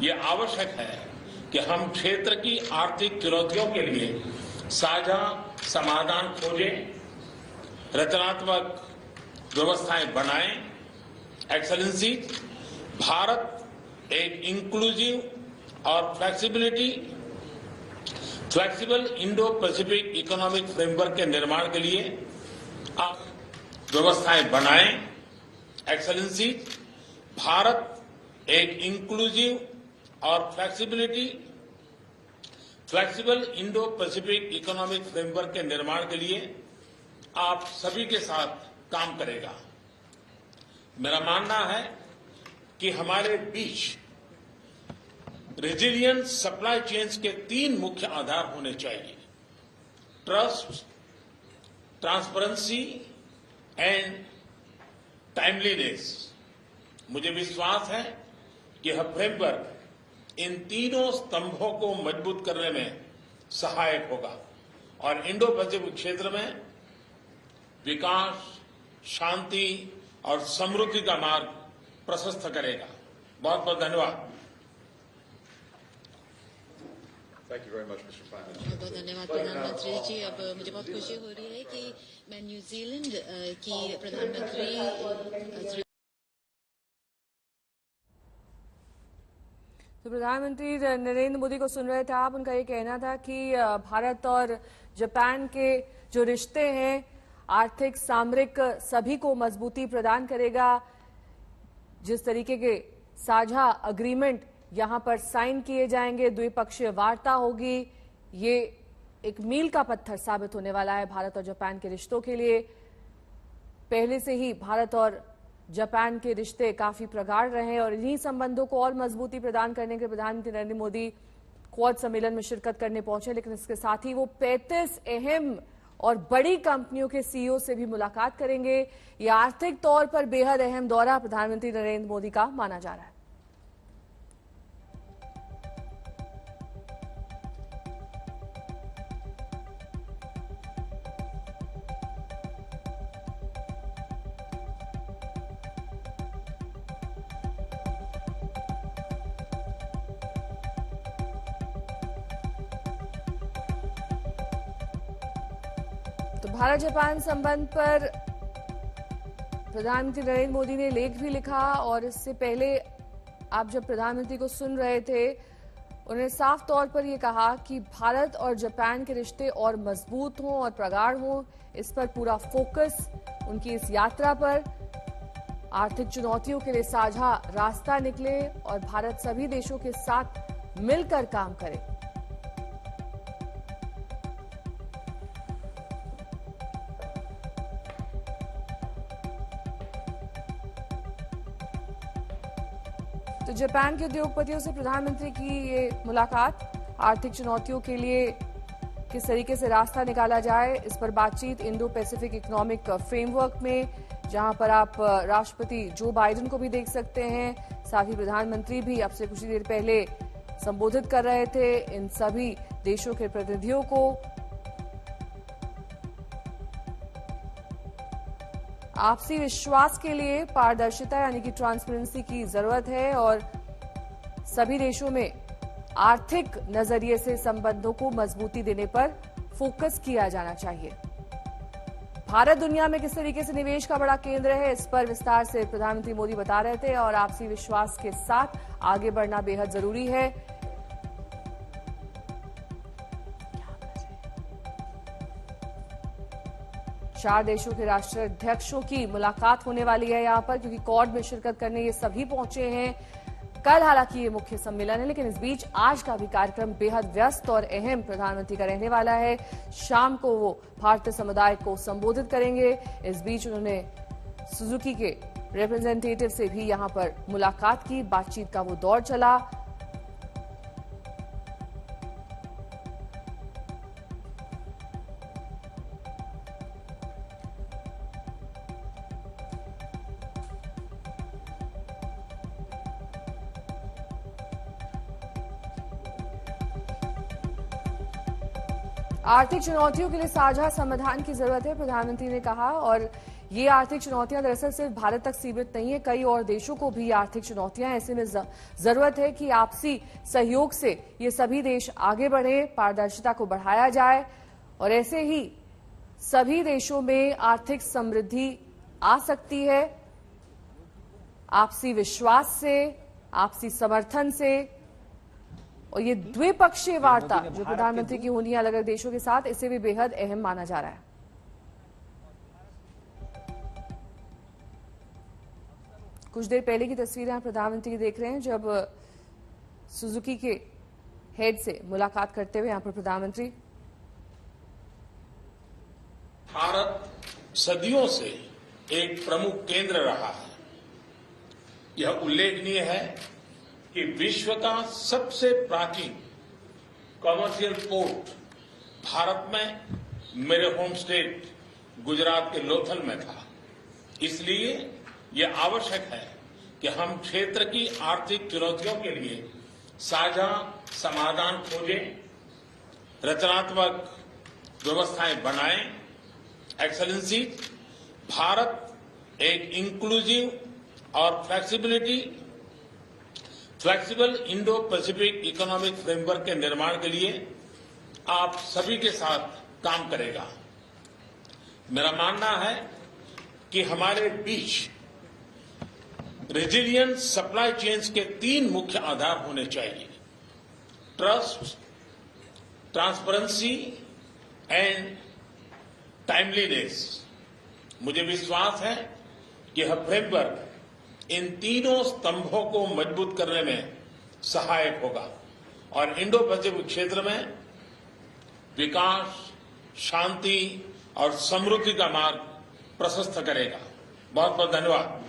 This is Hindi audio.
ये आवश्यक है कि हम क्षेत्र की आर्थिक चुनौतियों के लिए साझा समाधान खोजें, रचनात्मक व्यवस्थाएं बनाएं। एक्सेलेंसी, भारत एक इंक्लूसिव और flexible Indo Pacific economic framework के निर्माण के लिए आप व्यवस्थाएं बनाएं। एक्सेलेंसी, भारत एक इंक्लूसिव और flexible Indo Pacific economic framework के निर्माण के लिए आप सभी के साथ काम करेगा। मेरा मानना है कि हमारे बीच रेजिलियंट सप्लाई चेन्स के 3 मुख्य आधार होने चाहिए: ट्रस्ट, ट्रांसपेरेंसी एंड टाइमलीनेस। मुझे विश्वास है कि यह फ्रेमवर्क इन तीनों स्तंभों को मजबूत करने में सहायक होगा और इंडो पैसिफिक क्षेत्र में विकास, शांति और समृद्धि का मार्ग प्रशस्त करेगा। बहुत बहुत धन्यवाद। बहुत बहुत धन्यवाद प्रधानमंत्री जी। अब मुझे बहुत खुशी हो रही है कि मैं न्यूजीलैंड की प्रधानमंत्री तो प्रधानमंत्री नरेंद्र मोदी को सुन रहे थे आप। उनका ये कहना था कि भारत और जापान के जो रिश्ते हैं आर्थिक, सामरिक सभी को मजबूती प्रदान करेगा। जिस तरीके के साझा अग्रीमेंट यहां पर साइन किए जाएंगे, द्विपक्षीय वार्ता होगी, ये एक मील का पत्थर साबित होने वाला है भारत और जापान के रिश्तों के लिए। पहले से ही भारत और जापान के रिश्ते काफी प्रगाढ़ रहे और इन्हीं संबंधों को और मजबूती प्रदान करने के प्रधानमंत्री नरेंद्र मोदी क्वाड सम्मेलन में शिरकत करने पहुंचे। लेकिन इसके साथ ही वो 35 अहम और बड़ी कंपनियों के सीईओ से भी मुलाकात करेंगे। ये आर्थिक तौर पर बेहद अहम दौरा प्रधानमंत्री नरेंद्र मोदी का माना जा रहा है। तो भारत जापान संबंध पर प्रधानमंत्री नरेंद्र मोदी ने लेख भी लिखा और इससे पहले आप जब प्रधानमंत्री को सुन रहे थे उन्होंने साफ तौर पर यह कहा कि भारत और जापान के रिश्ते और मजबूत हों और प्रगाढ़ हों, इस पर पूरा फोकस उनकी इस यात्रा पर। आर्थिक चुनौतियों के लिए साझा रास्ता निकले और भारत सभी देशों के साथ मिलकर काम करे। तो जापान के उद्योगपतियों से प्रधानमंत्री की ये मुलाकात, आर्थिक चुनौतियों के लिए किस तरीके से रास्ता निकाला जाए, इस पर बातचीत इंडो पैसिफिक इकोनॉमिक फ्रेमवर्क में, जहां पर आप राष्ट्रपति जो बाइडेन को भी देख सकते हैं। साथ ही प्रधानमंत्री भी अब से कुछ देर पहले संबोधित कर रहे थे इन सभी देशों के प्रतिनिधियों को। आपसी विश्वास के लिए पारदर्शिता यानी कि ट्रांसपेरेंसी की जरूरत है और सभी देशों में आर्थिक नजरिए से संबंधों को मजबूती देने पर फोकस किया जाना चाहिए। भारत दुनिया में किस तरीके से निवेश का बड़ा केंद्र है, इस पर विस्तार से प्रधानमंत्री मोदी बता रहे थे और आपसी विश्वास के साथ आगे बढ़ना बेहद जरूरी है। 4 देशों के राष्ट्राध्यक्षों की मुलाकात होने वाली है यहां पर, क्योंकि क्वाड में शिरकत करने ये सभी पहुंचे हैं। कल हालांकि ये मुख्य सम्मेलन है, लेकिन इस बीच आज का भी कार्यक्रम बेहद व्यस्त और अहम प्रधानमंत्री का रहने वाला है। शाम को वो भारतीय समुदाय को संबोधित करेंगे। इस बीच उन्होंने सुजुकी के रिप्रेजेंटेटिव से भी यहां पर मुलाकात की, बातचीत का वो दौर चला। आर्थिक चुनौतियों के लिए साझा समाधान की जरूरत है, प्रधानमंत्री ने कहा। और ये आर्थिक चुनौतियां दरअसल सिर्फ भारत तक सीमित नहीं है, कई और देशों को भी आर्थिक चुनौतियां हैं। ऐसे में जरूरत है कि आपसी सहयोग से ये सभी देश आगे बढ़े, पारदर्शिता को बढ़ाया जाए और ऐसे ही सभी देशों में आर्थिक समृद्धि आ सकती है आपसी विश्वास से, आपसी समर्थन से। और ये द्विपक्षीय वार्ता जो प्रधानमंत्री की होनी है अलग अलग देशों के साथ, इसे भी बेहद अहम माना जा रहा है। कुछ देर पहले की तस्वीरें आप प्रधानमंत्री की देख रहे हैं, जब सुजुकी के हेड से मुलाकात करते हुए यहां पर प्रधानमंत्री। भारत सदियों से एक प्रमुख केंद्र रहा है। यह उल्लेखनीय है कि विश्व का सबसे प्राचीन कमर्शियल पोर्ट भारत में मेरे होम स्टेट गुजरात के लोथल में था। इसलिए यह आवश्यक है कि हम क्षेत्र की आर्थिक चुनौतियों के लिए साझा समाधान खोजें, रचनात्मक व्यवस्थाएं बनाएं। एक्सेलेंसी, भारत एक इंक्लूसिव और flexible Indo Pacific economic framework के निर्माण के लिए आप सभी के साथ काम करेगा। मेरा मानना है कि हमारे बीच रेजिलियंट सप्लाई चेन्स के 3 मुख्य आधार होने चाहिए: ट्रस्ट, ट्रांसपेरेंसी एंड टाइमलीनेस। मुझे विश्वास है कि यह फ्रेमवर्क इन तीनों स्तंभों को मजबूत करने में सहायक होगा और इंडो पैसिफिक क्षेत्र में विकास, शांति और समृद्धि का मार्ग प्रशस्त करेगा। बहुत बहुत धन्यवाद।